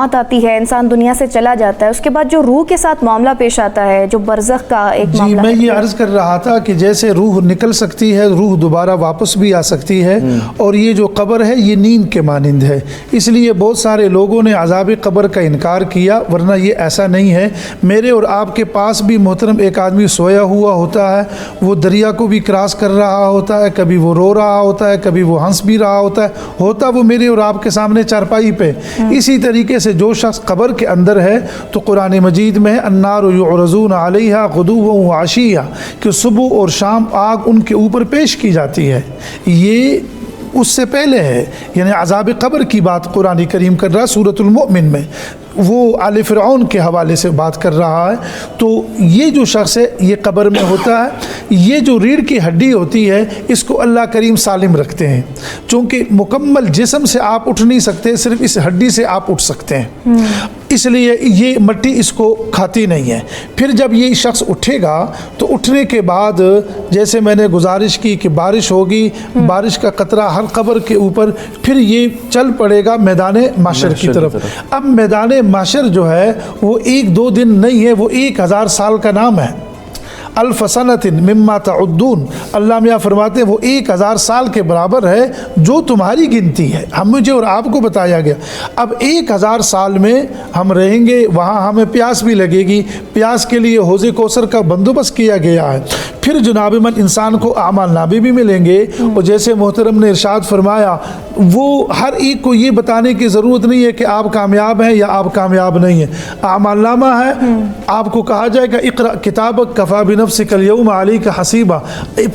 موت آتی ہے، انسان دنیا سے چلا جاتا ہے، اس کے بعد جو روح کے ساتھ معاملہ پیش آتا ہے، جو برزخ کا ایک معاملہ میں یہ عرض کر رہا تھا کہ جیسے روح نکل سکتی ہے، روح دوبارہ واپس بھی آ سکتی ہے، اور یہ جو قبر ہے یہ نیند کے مانند ہے، اس لیے بہت سارے لوگوں نے عذاب قبر کا انکار کیا، ورنہ یہ ایسا نہیں ہے۔ میرے اور آپ کے پاس بھی محترم ایک آدمی سویا ہوا ہوتا ہے، وہ دریا کو بھی کراس کر رہا ہوتا ہے، کبھی وہ رو رہا ہوتا ہے، کبھی وہ ہنس بھی رہا ہوتا ہے وہ میرے اور آپ کے سامنے چارپائی پہ۔ اسی طریقے سے جو شخص قبر کے اندر ہے تو قرآن مجید میں النار یعرضون علیہا غدوا وعشیا، کہ صبح اور شام آگ ان کے اوپر پیش کی جاتی ہے، یہ اس سے پہلے ہے، یعنی عذاب قبر کی بات قرآن کریم کر رہا ہے سورۃ المؤمن میں، وہ آل فرعون کے حوالے سے بات کر رہا ہے۔ تو یہ جو شخص ہے یہ قبر میں ہوتا ہے، یہ جو ریڑھ کی ہڈی ہوتی ہے اس کو اللہ کریم سالم رکھتے ہیں، چونکہ مکمل جسم سے آپ اٹھ نہیں سکتے، صرف اس ہڈی سے آپ اٹھ سکتے ہیں، اس لیے یہ مٹی اس کو کھاتی نہیں ہے۔ پھر جب یہ شخص اٹھے گا تو اٹھنے کے بعد جیسے میں نے گزارش کی کہ بارش ہوگی، بارش کا قطرہ ہر قبر کے اوپر، پھر یہ چل پڑے گا میدان محشر کی طرف۔ اب میدان محشر جو ہے وہ 1-2 دن نہیں ہے، وہ 1000 سال کا نام ہے۔ الف سنۃ مما تعدون، اللہ میاں فرماتے ہیں وہ 1000 سال کے برابر ہے جو تمہاری گنتی ہے، مجھے اور آپ کو بتایا گیا۔ اب 1000 سال میں ہم رہیں گے، وہاں ہمیں پیاس بھی لگے گی، پیاس کے لیے حوض کوثر کا بندوبست کیا گیا ہے۔ پھر جناب من انسان کو اعمال نامے بھی ملیں گے، اور جیسے محترم نے ارشاد فرمایا وہ ہر ایک کو یہ بتانے کی ضرورت نہیں ہے کہ آپ کامیاب ہیں یا آپ کامیاب نہیں ہیں، اعمال نامہ ہے، آپ کو کہا جائے گا اقرأ کتابک کفی بنفسک اليوم علیک حسیبا،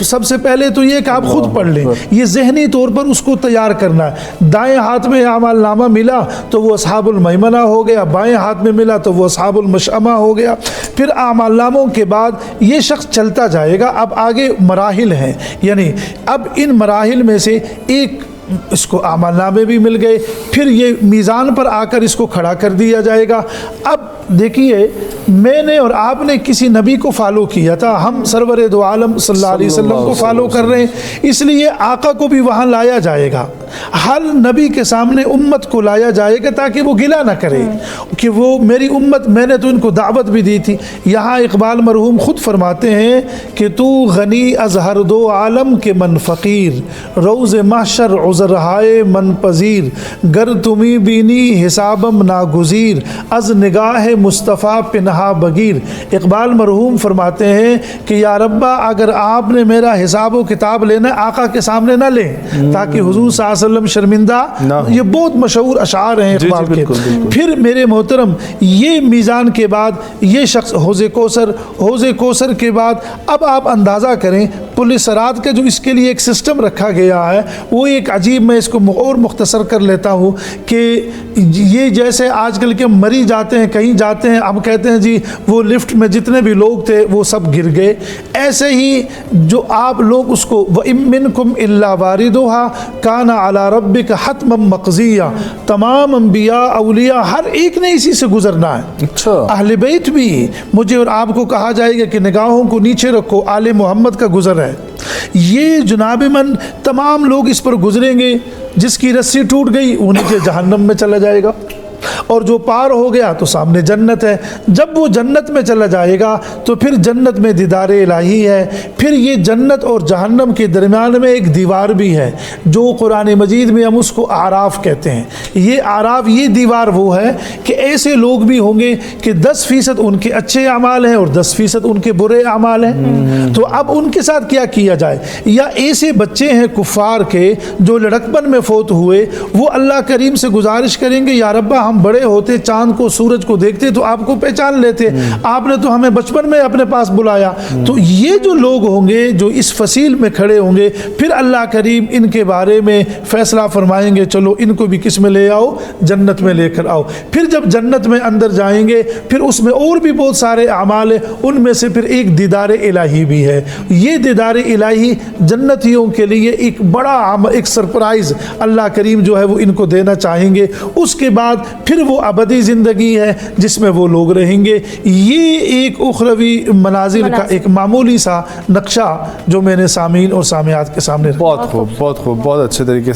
سب سے پہلے تو یہ کہ آپ خود پڑھ لیں، یہ ذہنی طور پر اس کو تیار کرنا ہے۔ دائیں ہاتھ میں اعمال نامہ ملا تو وہ اصحاب المیمنہ ہو گیا، بائیں ہاتھ میں ملا تو وہ اصحاب المشأمہ ہو گیا۔ پھر اعمال ناموں کے بعد یہ شخص چلتا جائے گا، اب آگے مراحل ہیں، یعنی اب ان مراحل میں سے ایک اس کو اعمال نامے بھی مل گئے، پھر یہ میزان پر آ کر اس کو کھڑا کر دیا جائے گا۔ اب دیکھیے میں نے اور آپ نے کسی نبی کو فالو کیا تھا، ہم سرور دو عالم صلی اللہ علیہ وسلم کو فالو کر رہے ہیں، اس لیے آقا کو بھی وہاں لایا جائے گا، ہر نبی کے سامنے امت کو لایا جائے گا تاکہ وہ گلہ نہ کرے کہ وہ میری امت، میں نے تو ان کو دعوت بھی دی تھی۔ یہاں اقبال مرحوم خود فرماتے ہیں کہ تو غنی از ہر دو عالم کے من فقیر، روز محشر عذرہائے من پذیر، گر تمہیں بینی حسابم ناگزیر، از نگاہ مصطفیٰ پنہا بگیر۔ اقبال مرحوم فرماتے ہیں کہ یا ربا اگر آپ نے میرا حساب و کتاب لینا آقا کے سامنے نہ لیں تاکہ حضور صلی اللہ علیہ وسلم شرمندہ، یہ بہت مشہور اشعار ہیں اقبال کے۔ پھر میرے محترم یہ میزان کے بعد یہ شخص حوض کوثر کے بعد اب آپ اندازہ کریں پل صراط کا جو اس کے لیے ایک سسٹم رکھا گیا ہے وہ ایک عجیب، میں اس کو اور مختصر کر لیتا ہوں کہ یہ جیسے آج کل کے مری جاتے ہیں کہیں جاتے ہیں، ہم کہتے ہیں جی وہ لفٹ میں جتنے بھی لوگ تھے وہ سب گر گئے، ایسے ہی جو آپ لوگ اس کو وَإِن مِّنكُمْ إِلَّا وَارِدُهَا كَانَ عَلَى رَبِّكَ حَتْمًا مَّقْضِيًّا، تمام انبیاء اولیاء ہر ایک نے اسی سے گزرنا ہے، اہل بیت بھی۔ مجھے اور آپ کو کہا جائے گا کہ نگاہوں کو نیچے رکھو، آل محمد کا گزر ہے، یہ جناب من تمام لوگ اس پر گزریں گے، جس کی رسی ٹوٹ گئی وہ نیچے جہنم میں چلا جائے گا، اور جو پار ہو گیا تو سامنے جنت ہے۔ جب وہ جنت میں چلا جائے گا تو پھر جنت میں دیدار الہی ہے، پھر یہ جنت اور جہنم کے درمیان میں ایک دیوار بھی ہے جو قرآن مجید میں ہم اس کو اعراف کہتے ہیں۔ یہ اعراف، یہ دیوار وہ ہے کہ ایسے لوگ بھی ہوں گے کہ 10% ان کے اچھے اعمال ہیں اور 10% ان کے برے اعمال ہیں، تو اب ان کے ساتھ کیا کیا جائے؟ یا ایسے بچے ہیں کفار کے جو لڑکپن میں فوت ہوئے، وہ اللہ کریم سے گزارش کریں گے یا ربا ہم بڑے ہوتے چاند کو سورج کو دیکھتے تو آپ کو پہچان لیتے، آپ نے تو ہمیں بچپن میں اپنے پاس بلایا۔ تو یہ جو لوگ ہوں گے جو اس فصیل میں کھڑے ہوں گے، پھر اللہ کریم ان کے بارے میں فیصلہ فرمائیں گے، چلو ان کو بھی کس میں لے آؤ؟ جنت میں لے کر آؤ۔ پھر جب جنت میں اندر جائیں گے پھر اس میں اور بھی بہت سارے اعمال ہیں، ان میں سے پھر ایک دیدار الہی بھی ہے۔ یہ دیدار الہی جنتیوں کے لیے ایک بڑا ایک سرپرائز اللہ کریم جو ہے وہ ان کو دینا چاہیں گے۔ اس کے بعد پھر وہ ابدی زندگی ہے جس میں وہ لوگ رہیں گے۔ یہ ایک اخروی منازل کا ایک معمولی سا نقشہ جو میں نے سامعین اور سامعات کے سامنے رکھا۔ بہت خوب، بہت خوب، بہت اچھے طریقے سے